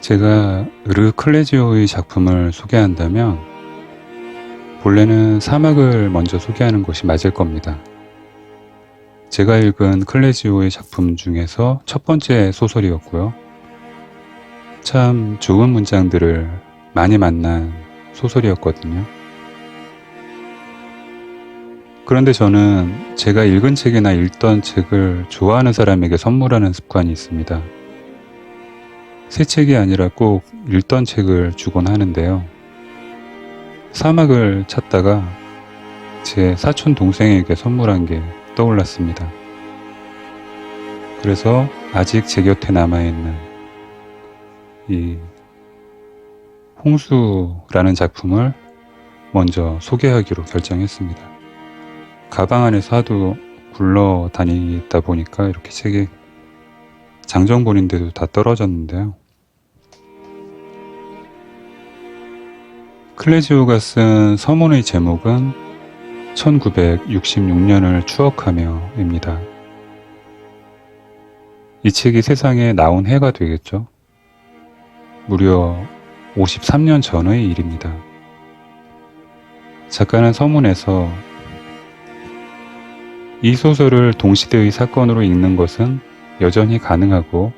제가 르 클레지오의 작품을 소개한다면 본래는 사막을 먼저 소개하는 것이 맞을 겁니다. 제가 읽은 클레지오의 작품 중에서 첫 번째 소설이었고요. 참 좋은 문장들을 많이 만난 소설이었거든요. 그런데 저는 제가 읽은 책이나 읽던 책을 좋아하는 사람에게 선물하는 습관이 있습니다. 새 책이 아니라 꼭 읽던 책을 주곤 하는데요. 사막을 찾다가 제 사촌 동생에게 선물한 게 떠올랐습니다. 그래서 아직 제 곁에 남아있는 이 홍수라는 작품을 먼저 소개하기로 결정했습니다. 가방 안에서 하도 굴러다니다 보니까 이렇게 책이 장정본인데도 다 떨어졌는데요. 클레지오가 쓴 서문의 제목은 1966년을 추억하며입니다. 이 책이 세상에 나온 해가 되겠죠. 무려 53년 전의 일입니다. 작가는 서문에서 이 소설을 동시대의 사건으로 읽는 것은 여전히 가능하고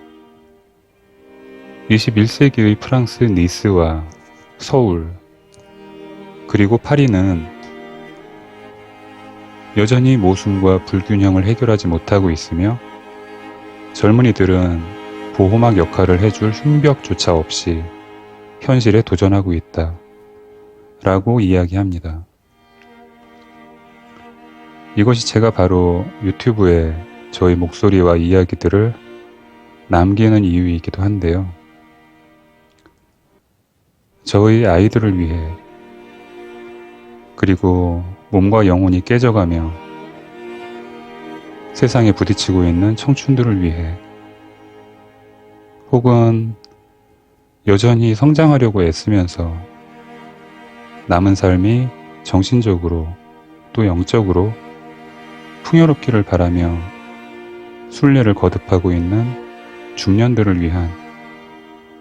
21세기의 프랑스 니스와 서울 그리고 파리는 여전히 모순과 불균형을 해결하지 못하고 있으며 젊은이들은 보호막 역할을 해줄 흉벽조차 없이 현실에 도전하고 있다 라고 이야기합니다. 이것이 제가 바로 유튜브에 저의 목소리와 이야기들을 남기는 이유이기도 한데요. 저희 아이들을 위해 그리고 몸과 영혼이 깨져가며 세상에 부딪히고 있는 청춘들을 위해 혹은 여전히 성장하려고 애쓰면서 남은 삶이 정신적으로 또 영적으로 풍요롭기를 바라며 순례를 거듭하고 있는 중년들을 위한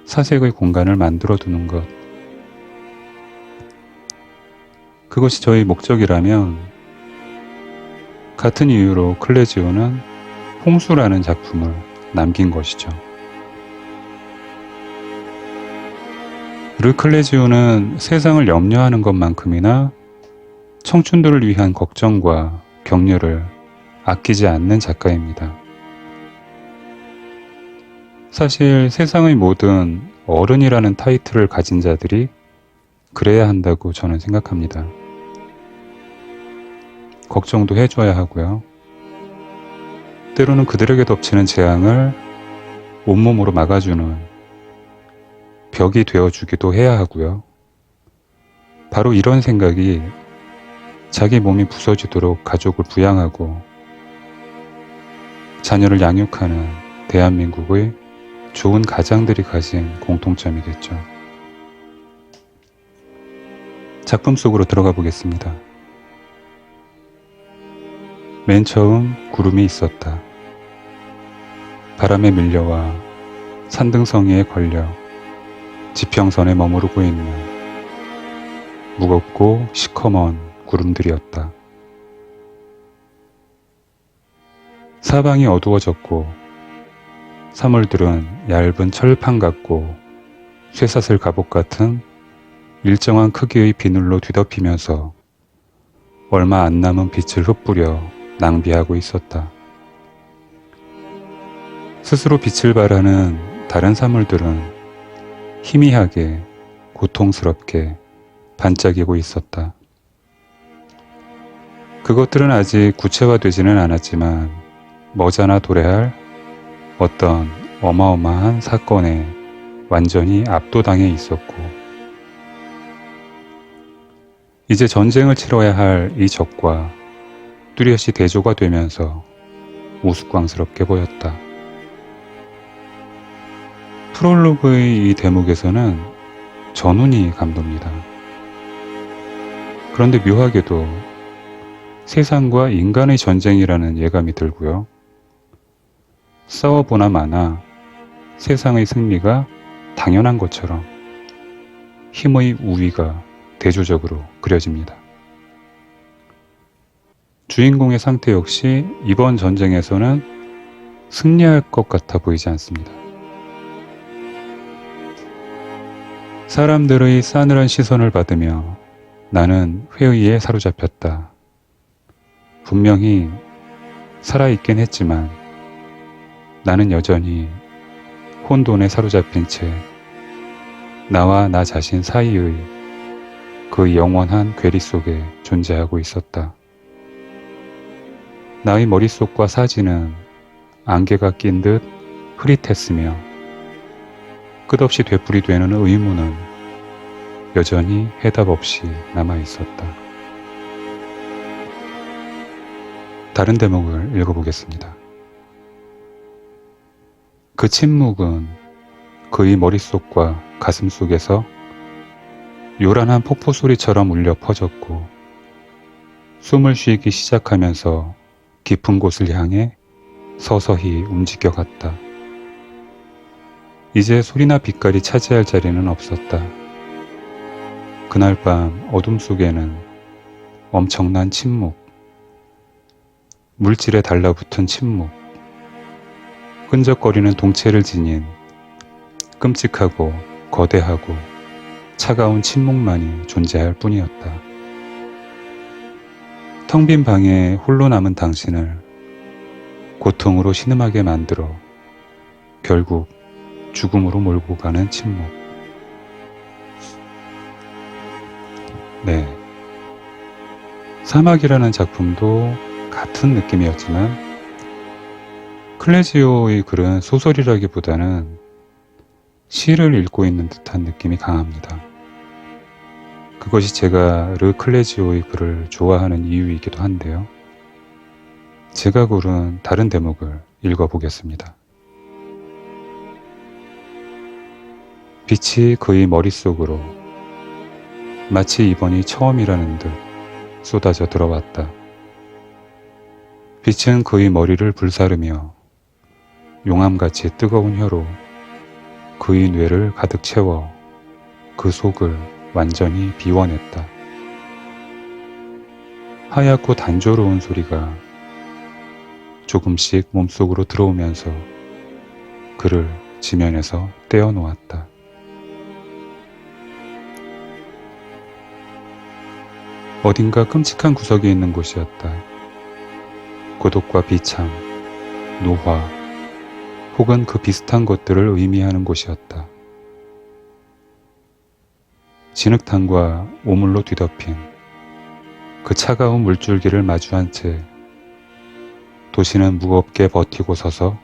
사색의 공간을 만들어 두는 것. 그것이 저의 목적이라면 같은 이유로 클레지오는 홍수라는 작품을 남긴 것이죠. 르 클레지오는 세상을 염려하는 것만큼이나 청춘들을 위한 걱정과 격려를 아끼지 않는 작가입니다. 사실 세상의 모든 어른이라는 타이틀을 가진 자들이 그래야 한다고 저는 생각합니다. 걱정도 해줘야 하고요. 때로는 그들에게 덮치는 재앙을 온몸으로 막아주는 벽이 되어주기도 해야 하고요. 바로 이런 생각이 자기 몸이 부서지도록 가족을 부양하고 자녀를 양육하는 대한민국의 좋은 가장들이 가진 공통점이겠죠. 작품 속으로 들어가 보겠습니다. 맨 처음 구름이 있었다. 바람에 밀려와 산등성이에 걸려 지평선에 머무르고 있는 무겁고 시커먼 구름들이었다. 사방이 어두워졌고 사물들은 얇은 철판 같고 쇠사슬 갑옷 같은 일정한 크기의 비늘로 뒤덮이면서 얼마 안 남은 빛을 흩뿌려 낭비하고 있었다. 스스로 빛을 발하는 다른 사물들은 희미하게 고통스럽게 반짝이고 있었다. 그것들은 아직 구체화되지는 않았지만 머지않아 도래할 어떤 어마어마한 사건에 완전히 압도당해 있었고 이제 전쟁을 치러야 할 이 적과 뚜렷이 대조가 되면서 우스꽝스럽게 보였다. 프롤로그의 이 대목에서는 전운이 감돕니다. 그런데 묘하게도 세상과 인간의 전쟁이라는 예감이 들고요. 싸워보나 마나 세상의 승리가 당연한 것처럼 힘의 우위가 대조적으로 그려집니다. 주인공의 상태 역시 이번 전쟁에서는 승리할 것 같아 보이지 않습니다. 사람들의 싸늘한 시선을 받으며 나는 회의에 사로잡혔다. 분명히 살아있긴 했지만 나는 여전히 혼돈에 사로잡힌 채 나와 나 자신 사이의 그 영원한 괴리 속에 존재하고 있었다. 나의 머릿속과 사지는 안개가 낀 듯 흐릿했으며 끝없이 되풀이되는 의문은 여전히 해답 없이 남아있었다. 다른 대목을 읽어보겠습니다. 그 침묵은 그의 머릿속과 가슴속에서 요란한 폭포 소리처럼 울려 퍼졌고 숨을 쉬기 시작하면서 깊은 곳을 향해 서서히 움직여갔다. 이제 소리나 빛깔이 차지할 자리는 없었다. 그날 밤 어둠 속에는 엄청난 침묵, 물질에 달라붙은 침묵, 끈적거리는 동체를 지닌 끔찍하고 거대하고 차가운 침묵만이 존재할 뿐이었다. 텅 빈 방에 홀로 남은 당신을 고통으로 신음하게 만들어 결국 죽음으로 몰고 가는 침묵. 네. 사막이라는 작품도 같은 느낌이었지만 클레지오의 글은 소설이라기보다는 시를 읽고 있는 듯한 느낌이 강합니다. 그것이 제가 르 클레지오의 글을 좋아하는 이유이기도 한데요. 제가 고른 다른 대목을 읽어보겠습니다. 빛이 그의 머릿속으로 마치 이번이 처음이라는 듯 쏟아져 들어왔다. 빛은 그의 머리를 불사르며 용암같이 뜨거운 혀로 그의 뇌를 가득 채워 그 속을 완전히 비워냈다. 하얗고 단조로운 소리가 조금씩 몸속으로 들어오면서 그를 지면에서 떼어놓았다. 어딘가 끔찍한 구석이 있는 곳이었다. 고독과 비참, 노화, 혹은 그 비슷한 것들을 의미하는 곳이었다. 진흙탕과 오물로 뒤덮인 그 차가운 물줄기를 마주한 채 도시는 무겁게 버티고 서서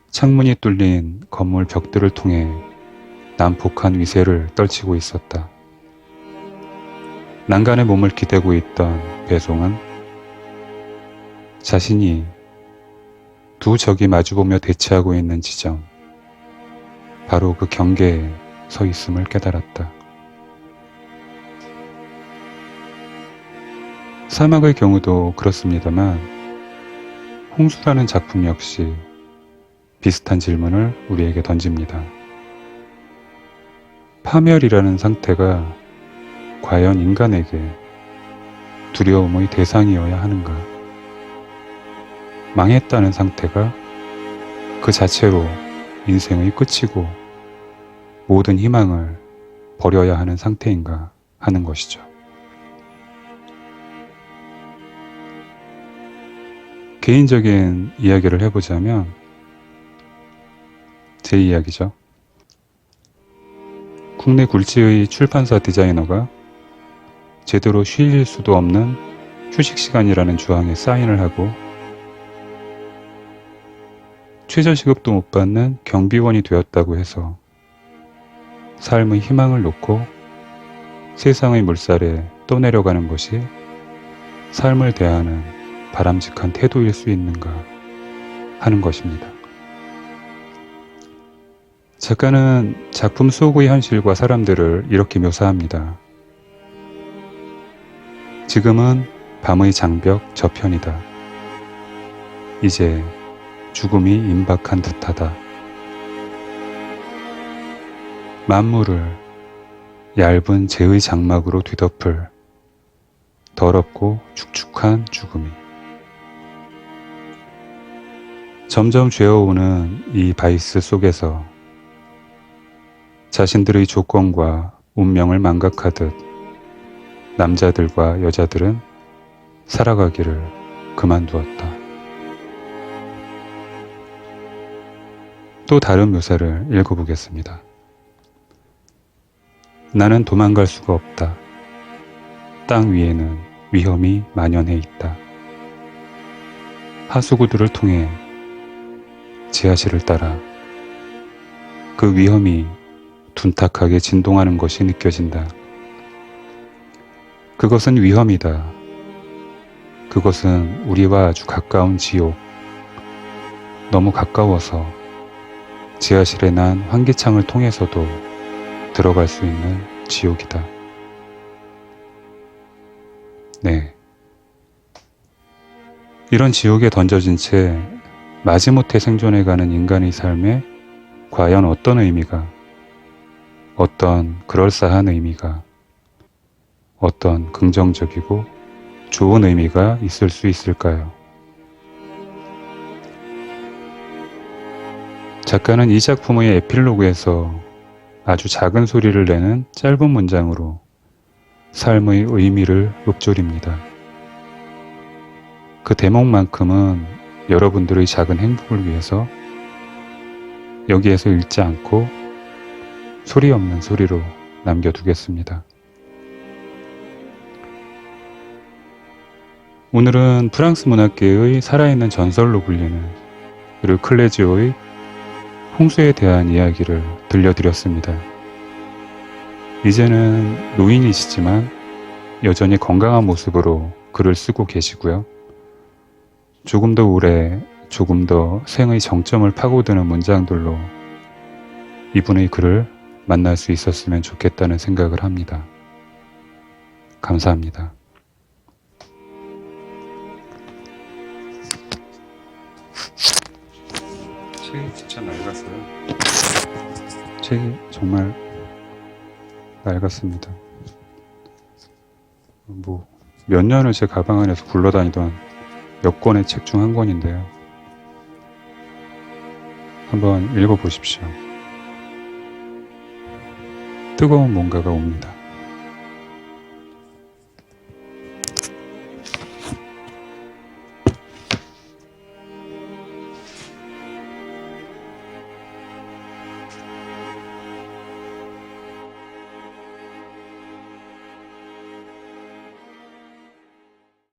창문이 뚫린 건물 벽들을 통해 난폭한 위세를 떨치고 있었다. 난간에 몸을 기대고 있던 배송은 자신이 두 적이 마주보며 대치하고 있는 지점, 바로 그 경계에 서 있음을 깨달았다. 사막의 경우도 그렇습니다만 홍수라는 작품 역시 비슷한 질문을 우리에게 던집니다. 파멸이라는 상태가 과연 인간에게 두려움의 대상이어야 하는가? 망했다는 상태가 그 자체로 인생의 끝이고 모든 희망을 버려야 하는 상태인가 하는 것이죠. 개인적인 이야기를 해보자면 제 이야기죠. 국내 굴지의 출판사 디자이너가 제대로 쉴 수도 없는 휴식 시간이라는 주항에 사인을 하고 최저시급도 못 받는 경비원이 되었다고 해서 삶의 희망을 놓고 세상의 물살에 떠내려가는 것이 삶을 대하는 바람직한 태도일 수 있는가 하는 것입니다. 작가는 작품 속의 현실과 사람들을 이렇게 묘사합니다. 지금은 밤의 장벽 저편이다. 이제 죽음이 임박한 듯하다. 만물을 얇은 재의 장막으로 뒤덮을 더럽고 축축한 죽음이 점점 죄어오는 이 바이스 속에서 자신들의 조건과 운명을 망각하듯 남자들과 여자들은 살아가기를 그만두었다. 또 다른 묘사를 읽어보겠습니다. 나는 도망갈 수가 없다. 땅 위에는 위험이 만연해 있다. 하수구들을 통해 지하실을 따라 그 위험이 둔탁하게 진동하는 것이 느껴진다. 그것은 위험이다. 그것은 우리와 아주 가까운 지옥. 너무 가까워서 지하실에 난 환기창을 통해서도 들어갈 수 있는 지옥이다. 네. 이런 지옥에 던져진 채 마지못해 생존해가는 인간의 삶에 과연 어떤 의미가, 어떤 그럴싸한 의미가, 어떤 긍정적이고 좋은 의미가 있을 수 있을까요? 작가는 이 작품의 에필로그에서 아주 작은 소리를 내는 짧은 문장으로 삶의 의미를 읊조립니다. 그 대목만큼은 여러분들의 작은 행복을 위해서 여기에서 읽지 않고 소리 없는 소리로 남겨두겠습니다. 오늘은 프랑스 문학계의 살아있는 전설로 불리는 르클레지오의 홍수에 대한 이야기를 들려드렸습니다. 이제는 노인이시지만 여전히 건강한 모습으로 글을 쓰고 계시고요. 조금 더 오래, 조금 더 생의 정점을 파고드는 문장들로 이분의 글을 만날 수 있었으면 좋겠다는 생각을 합니다. 감사합니다. 책이 진짜 낡았어요. 책이 정말 낡았습니다. 몇 년을 제 가방 안에서 굴러다니던 몇 권의 책 중 한 권인데요. 한번 읽어보십시오. 뜨거운 뭔가가 옵니다.